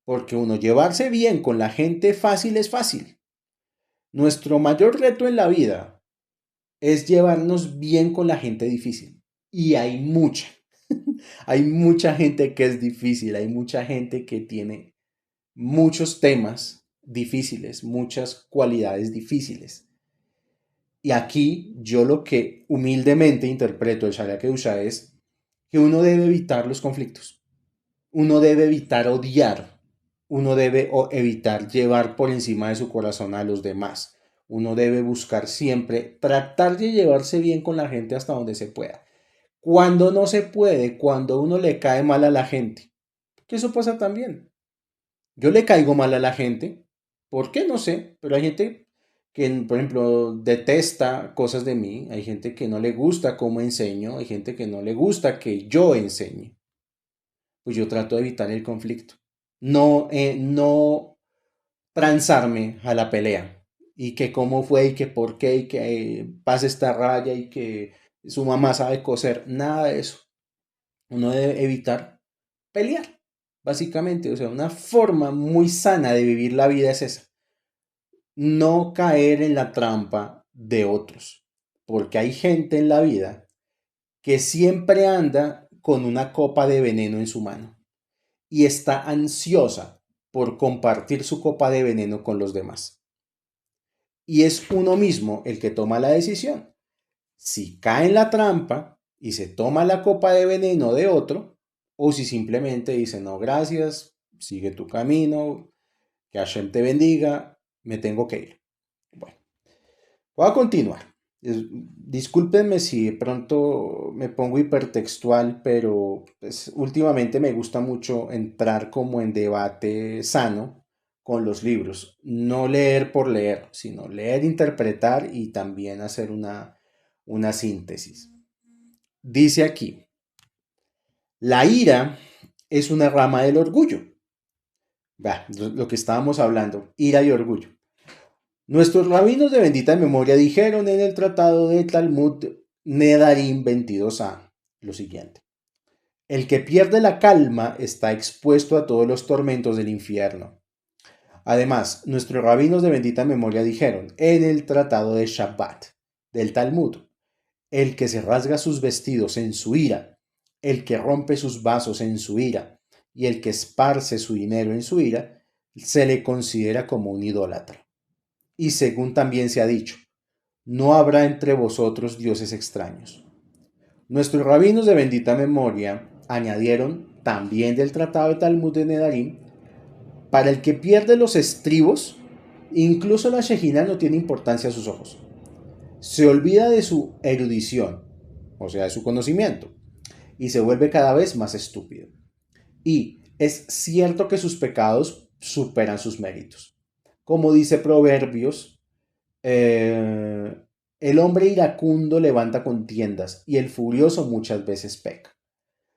Porque uno llevarse bien con la gente fácil es fácil. Nuestro mayor reto en la vida es llevarnos bien con la gente difícil. Y hay mucha. Hay mucha gente que es difícil, hay mucha gente que tiene muchos temas difíciles, muchas cualidades difíciles. Y aquí yo lo que humildemente interpreto el Sharia Kedusha es que uno debe evitar los conflictos, uno debe evitar odiar, uno debe evitar llevar por encima de su corazón a los demás, uno debe buscar siempre tratar de llevarse bien con la gente hasta donde se pueda. Cuando no se puede, cuando uno le cae mal a la gente, que eso pasa también. Yo le caigo mal a la gente, ¿por qué? No sé, pero hay gente que, por ejemplo, detesta cosas de mí, hay gente que no le gusta cómo enseño, hay gente que no le gusta que yo enseñe. Pues yo trato de evitar el conflicto. No transarme a la pelea. Y que cómo fue y que por qué y que pase esta raya y que su mamá sabe coser. Nada de eso. Uno debe evitar pelear, básicamente. O sea, una forma muy sana de vivir la vida es esa. No caer en la trampa de otros. Porque hay gente en la vida que siempre anda con una copa de veneno en su mano y está ansiosa por compartir su copa de veneno con los demás. Y es uno mismo el que toma la decisión. Si cae en la trampa y se toma la copa de veneno de otro, o si simplemente dice, no, gracias, sigue tu camino, que Hashem te bendiga, me tengo que ir. Bueno, voy a continuar. Discúlpenme si de pronto me pongo hipertextual, pero pues, últimamente me gusta mucho entrar como en debate sano con los libros. No leer por leer, sino leer, interpretar y también hacer una síntesis. Dice aquí, la ira es una rama del orgullo. Lo que estábamos hablando, ira y orgullo. Nuestros rabinos de bendita memoria dijeron en el tratado de Talmud Nedarim 22a lo siguiente. El que pierde la calma está expuesto a todos los tormentos del infierno. Además, nuestros rabinos de bendita memoria dijeron en el tratado de Shabbat del Talmud, el que se rasga sus vestidos en su ira, el que rompe sus vasos en su ira y el que esparce su dinero en su ira, se le considera como un idólatra. Y según también se ha dicho, no habrá entre vosotros dioses extraños. Nuestros rabinos de bendita memoria añadieron también del tratado de Talmud de Nedarim, para el que pierde los estribos, incluso la Shejina no tiene importancia a sus ojos. Se olvida de su erudición, o sea, de su conocimiento, y se vuelve cada vez más estúpido. Y es cierto que sus pecados superan sus méritos. Como dice Proverbios, el hombre iracundo levanta contiendas y el furioso muchas veces peca.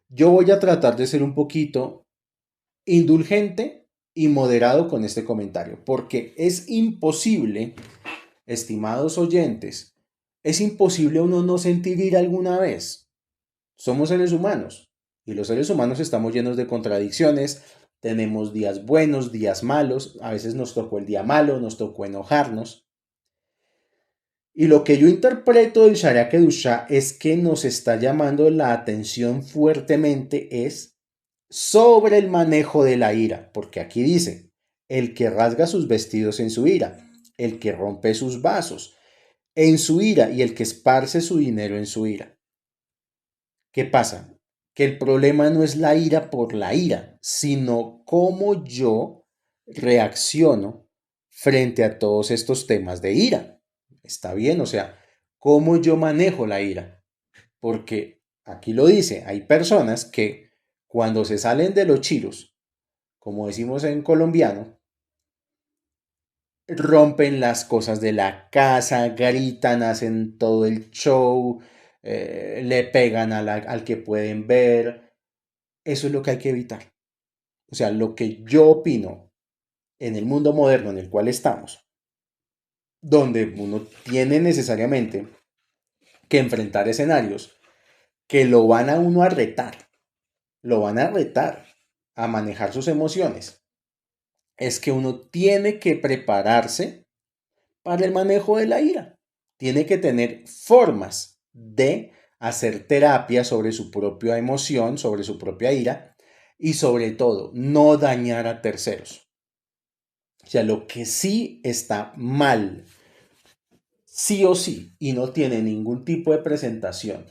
Yo voy a tratar de ser un poquito indulgente y moderado con este comentario, porque es imposible, estimados oyentes, es imposible uno no sentir ira alguna vez. Somos seres humanos y los seres humanos estamos llenos de contradicciones, tenemos días buenos, días malos, a veces nos tocó el día malo, nos tocó enojarnos. Y lo que yo interpreto del Sharia Kedusha es que nos está llamando la atención fuertemente es sobre el manejo de la ira, porque aquí dice, el que rasga sus vestidos en su ira, el que rompe sus vasos en su ira y el que esparce su dinero en su ira. ¿Qué pasa? Que el problema no es la ira por la ira, sino cómo yo reacciono frente a todos estos temas de ira. Está bien, o sea, cómo yo manejo la ira. Porque aquí lo dice, hay personas que cuando se salen de los chiros, como decimos en colombiano, rompen las cosas de la casa, gritan, hacen todo el show, le pegan al que pueden ver. Eso es lo que hay que evitar. O sea, lo que yo opino en el mundo moderno en el cual estamos, donde uno tiene necesariamente que enfrentar escenarios que lo van a uno a retar, lo van a retar a manejar sus emociones, es que uno tiene que prepararse para el manejo de la ira. Tiene que tener formas de hacer terapia sobre su propia emoción, sobre su propia ira y sobre todo no dañar a terceros. O sea, lo que sí está mal, sí o sí, y no tiene ningún tipo de presentación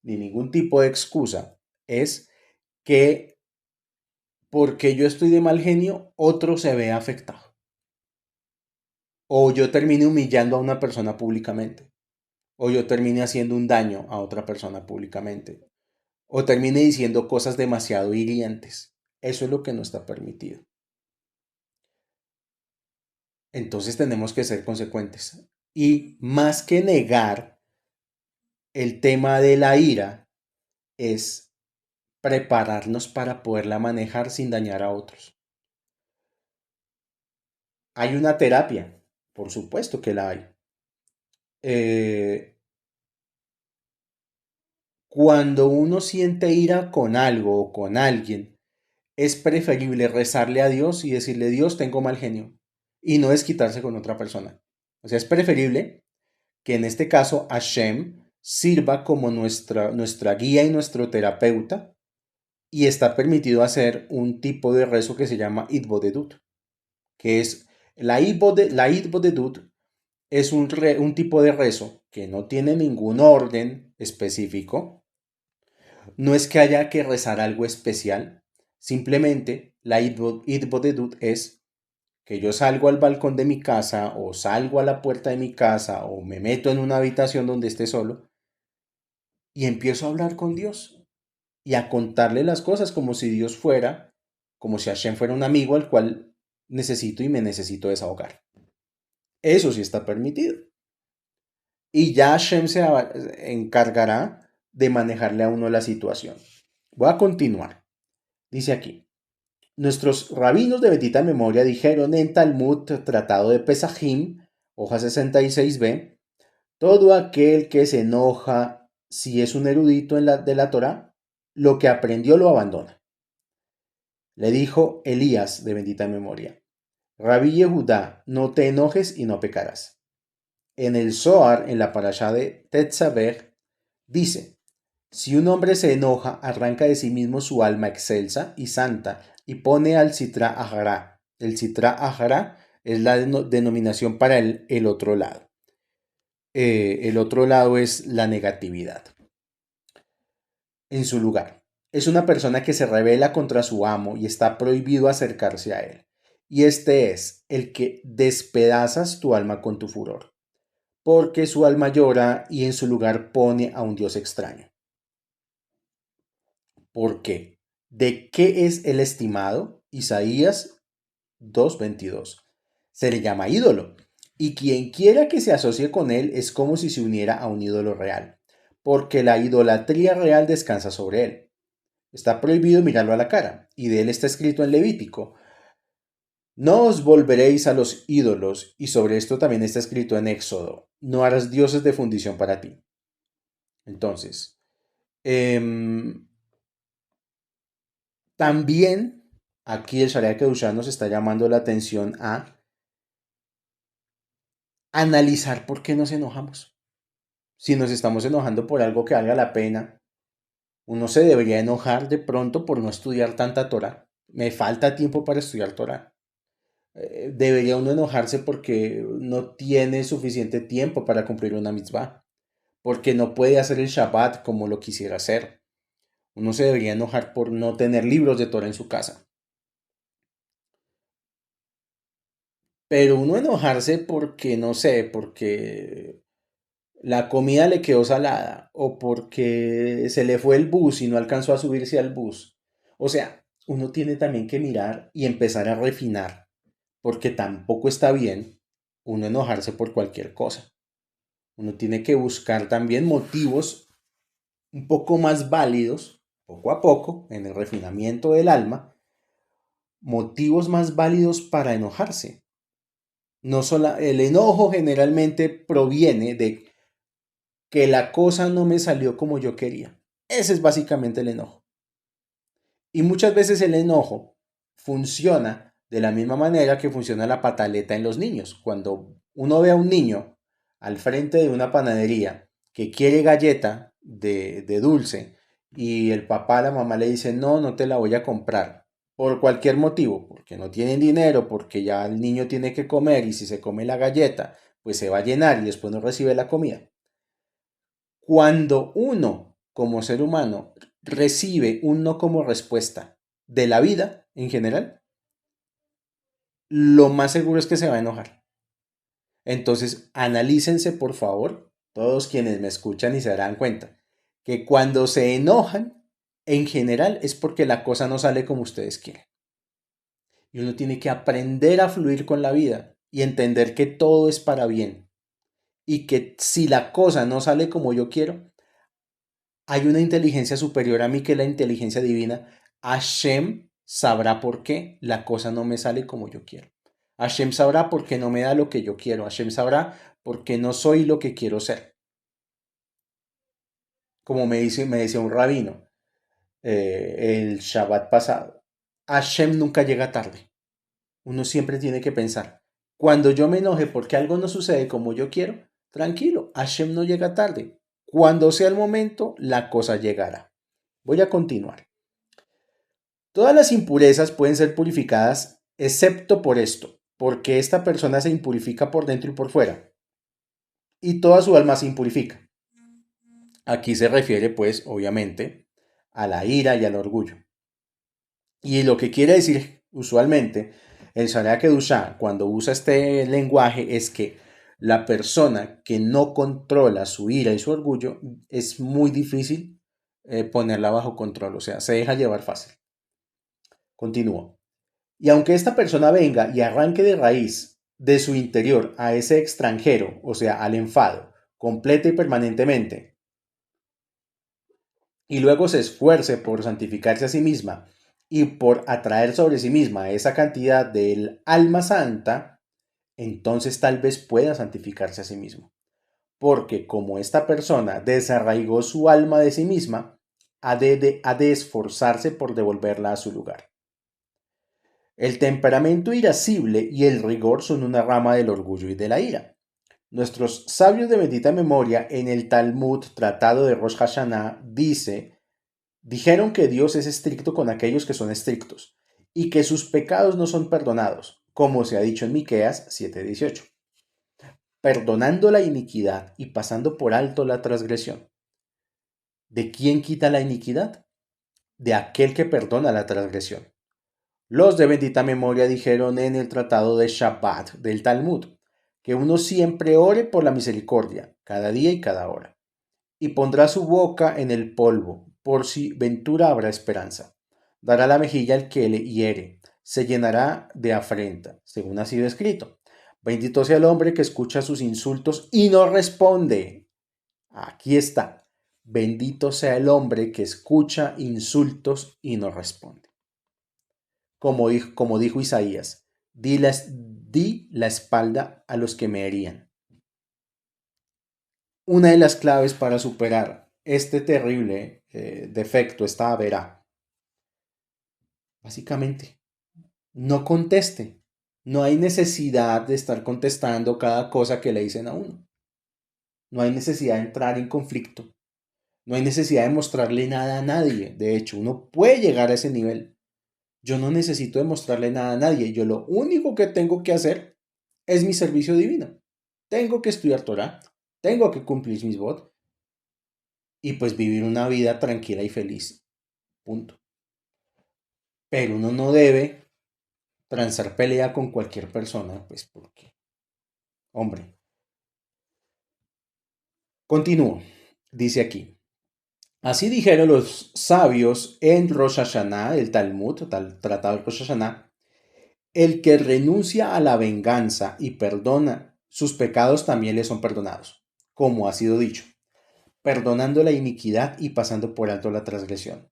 ni ningún tipo de excusa, es que porque yo estoy de mal genio, otro se ve afectado. O yo termine humillando a una persona públicamente. O yo termine haciendo un daño a otra persona públicamente. O termine diciendo cosas demasiado hirientes. Eso es lo que no está permitido. Entonces tenemos que ser consecuentes. Y más que negar el tema de la ira, es prepararnos para poderla manejar sin dañar a otros. Hay una terapia, por supuesto que la hay. Eh, Cuando uno siente ira con algo o con alguien, es preferible rezarle a Dios y decirle, Dios, tengo mal genio, y no desquitarse con otra persona. O sea, es preferible que en este caso Hashem sirva como nuestra guía y nuestro terapeuta, y está permitido hacer un tipo de rezo que se llama Itbodedut, que es la Itbodedut es un tipo de rezo que no tiene ningún orden específico. No es que haya que rezar algo especial, simplemente la Itbodedut es que yo salgo al balcón de mi casa o salgo a la puerta de mi casa o me meto en una habitación donde esté solo y empiezo a hablar con Dios y a contarle las cosas como si Dios fuera, como si Hashem fuera un amigo al cual necesito y me necesito desahogar. Eso sí está permitido. Y ya Hashem se encargará de manejarle a uno la situación. Voy a continuar. Dice aquí, nuestros rabinos de bendita memoria dijeron en Talmud, Tratado de Pesajim, hoja 66b, todo aquel que se enoja si es un erudito de la Torá, lo que aprendió lo abandona. Le dijo Elías de bendita memoria, Rabí Yehudá, no te enojes y no pecarás. En el Zohar, en la parashá de Tetzaveh, dice, si un hombre se enoja, arranca de sí mismo su alma excelsa y santa y pone al Sitra Ahara. El Sitra Ahara es la denominación para el otro lado. El otro lado es la negatividad. En su lugar. Es una persona que se rebela contra su amo y está prohibido acercarse a él. Y este es el que despedazas tu alma con tu furor, porque su alma llora y en su lugar pone a un Dios extraño. ¿Por qué? ¿De qué es el estimado? Isaías 2:22. Se le llama ídolo, y quien quiera que se asocie con él es como si se uniera a un ídolo real, porque la idolatría real descansa sobre él. Está prohibido mirarlo a la cara, y de él está escrito en Levítico, no os volveréis a los ídolos, y sobre esto también está escrito en Éxodo, no harás dioses de fundición para ti. Entonces, también aquí el Sharia Kedushá nos está llamando la atención a analizar por qué nos enojamos. Si nos estamos enojando por algo que valga la pena, uno se debería enojar de pronto por no estudiar tanta Torah. Me falta tiempo para estudiar Torah. Debería uno enojarse porque no tiene suficiente tiempo para cumplir una mitzvah, porque no puede hacer el Shabbat como lo quisiera hacer. Uno se debería enojar por no tener libros de Torah en su casa. Pero uno enojarse porque, no sé, porque la comida le quedó salada o porque se le fue el bus y no alcanzó a subirse al bus. O sea, uno tiene también que mirar y empezar a refinar, porque tampoco está bien uno enojarse por cualquier cosa. Uno tiene que buscar también motivos un poco más válidos, poco a poco, en el refinamiento del alma, motivos más válidos para enojarse. No solo, el enojo generalmente proviene de que la cosa no me salió como yo quería. Ese es básicamente el enojo. Y muchas veces el enojo funciona de la misma manera que funciona la pataleta en los niños. Cuando uno ve a un niño al frente de una panadería que quiere galleta de dulce y el papá, la mamá le dice, no, no te la voy a comprar. Por cualquier motivo, porque no tienen dinero, porque ya el niño tiene que comer y si se come la galleta, pues se va a llenar y después no recibe la comida. Cuando uno, como ser humano, recibe un no como respuesta de la vida en general, lo más seguro es que se va a enojar. Entonces, analícense, por favor, todos quienes me escuchan y se darán cuenta, que cuando se enojan, en general es porque la cosa no sale como ustedes quieren. Y uno tiene que aprender a fluir con la vida y entender que todo es para bien. Y que si la cosa no sale como yo quiero, hay una inteligencia superior a mí que es la inteligencia divina. Hashem sabrá por qué la cosa no me sale como yo quiero. Hashem sabrá por qué no me da lo que yo quiero. Hashem sabrá por qué no soy lo que quiero ser. Como me decía un rabino el Shabbat pasado. Hashem nunca llega tarde. Uno siempre tiene que pensar. Cuando yo me enoje porque algo no sucede como yo quiero, tranquilo, Hashem no llega tarde. Cuando sea el momento, la cosa llegará. Voy a continuar. Todas las impurezas pueden ser purificadas excepto por esto, porque esta persona se impurifica por dentro y por fuera, y toda su alma se impurifica. Aquí se refiere, pues, obviamente, a la ira y al orgullo. Y lo que quiere decir usualmente el Sharia Kedusha cuando usa este lenguaje es que la persona que no controla su ira y su orgullo es muy difícil ponerla bajo control, o sea, se deja llevar fácil. Continúo. Y aunque esta persona venga y arranque de raíz de su interior a ese extranjero, o sea, al enfado, completa y permanentemente, y luego se esfuerce por santificarse a sí misma y por atraer sobre sí misma esa cantidad del alma santa, entonces tal vez pueda santificarse a sí mismo. Porque como esta persona desarraigó su alma de sí misma, ha de esforzarse por devolverla a su lugar. El temperamento irascible y el rigor son una rama del orgullo y de la ira. Nuestros sabios de bendita memoria en el Talmud, tratado de Rosh Hashanah, dijeron que Dios es estricto con aquellos que son estrictos y que sus pecados no son perdonados, como se ha dicho en Miqueas 7:18, perdonando la iniquidad y pasando por alto la transgresión. ¿De quién quita la iniquidad? De aquel que perdona la transgresión. Los de bendita memoria dijeron en el tratado de Shabbat del Talmud que uno siempre ore por la misericordia, cada día y cada hora, y pondrá su boca en el polvo, por si ventura habrá esperanza. Dará la mejilla al que le hiere, se llenará de afrenta, según ha sido escrito. Bendito sea el hombre que escucha sus insultos y no responde. Aquí está. Bendito sea el hombre que escucha insultos y no responde. Como dijo Isaías, di la espalda a los que me herían. Una de las claves para superar este terrible defecto, esta verá, básicamente, no conteste. No hay necesidad de estar contestando cada cosa que le dicen a uno. No hay necesidad de entrar en conflicto. No hay necesidad de mostrarle nada a nadie. De hecho, uno puede llegar a ese nivel. Yo no necesito demostrarle nada a nadie. Yo lo único que tengo que hacer es mi servicio divino. Tengo que estudiar Torah. Tengo que cumplir mis votos. Y pues vivir una vida tranquila y feliz. Punto. Pero uno no debe transar pelea con cualquier persona, pues porque, hombre. Continúo. Dice aquí. Así dijeron los sabios en Rosh Hashanah, el Talmud, tratado de Rosh Hashanah, el que renuncia a la venganza y perdona sus pecados también le son perdonados, como ha sido dicho. perdonando la iniquidad y pasando por alto la transgresión.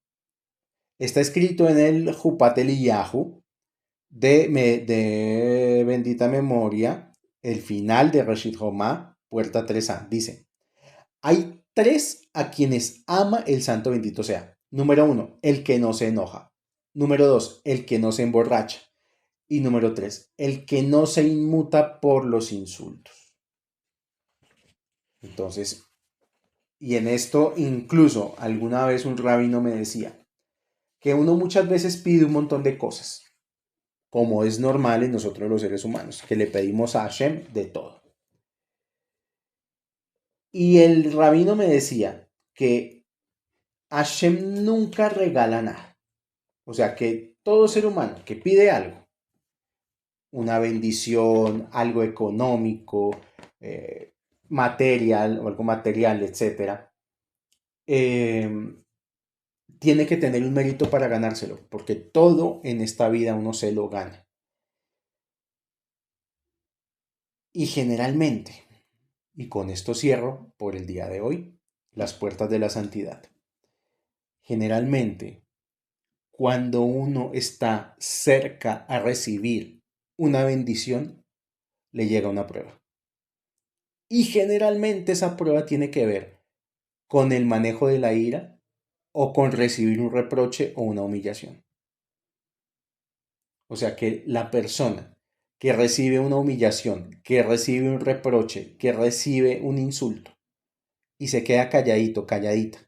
Está escrito en el Jupat Eliyahu de bendita memoria, el final de Reshit Romá, puerta 3a. Dice, hay tres a quienes ama el santo bendito sea. Número 1, el que no se enoja. Número 2, el que no se emborracha. Y número 3, el que no se inmuta por los insultos. Entonces, y en esto incluso alguna vez un rabino me decía que uno muchas veces pide un montón de cosas, como es normal en nosotros los seres humanos, que le pedimos a Hashem de todo. Y el rabino me decía que Hashem nunca regala nada. O sea que todo ser humano que pide algo, una bendición, algo económico, material o algo material, etcétera, tiene que tener un mérito para ganárselo, porque todo en esta vida uno se lo gana. Y generalmente, y con esto cierro por el día de hoy, las puertas de la santidad. Generalmente, cuando uno está cerca a recibir una bendición, le llega una prueba. Y generalmente esa prueba tiene que ver con el manejo de la ira o con recibir un reproche o una humillación. O sea que la persona que recibe una humillación, que recibe un reproche, que recibe un insulto y se queda calladito, calladita,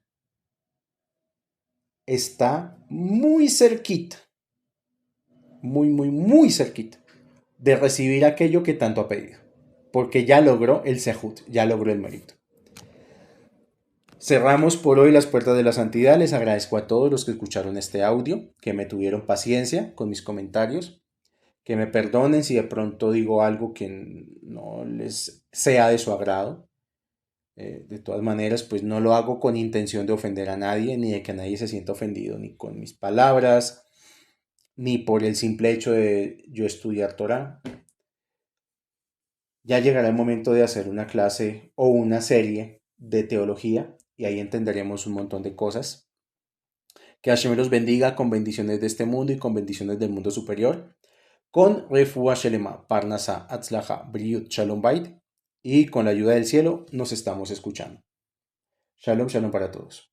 está muy cerquita, muy cerquita de recibir aquello que tanto ha pedido, porque ya logró el sehut, ya logró el mérito. Cerramos por hoy las puertas de la santidad. Les agradezco a todos los que escucharon este audio, que me tuvieron paciencia con mis comentarios, que me perdonen si de pronto digo algo que no les sea de su agrado. De todas maneras, pues no lo hago con intención de ofender a nadie, ni de que nadie se sienta ofendido, ni con mis palabras, ni por el simple hecho de yo estudiar Torah. Ya llegará el momento de hacer una clase o una serie de teología y ahí entenderemos un montón de cosas. Que Hashem los bendiga con bendiciones de este mundo y con bendiciones del mundo superior. Con Refuah Shelema, Parnasa, Atzlaha, Briut, Shalom Bait. Y con la ayuda del cielo nos estamos escuchando. Shalom, shalom para todos.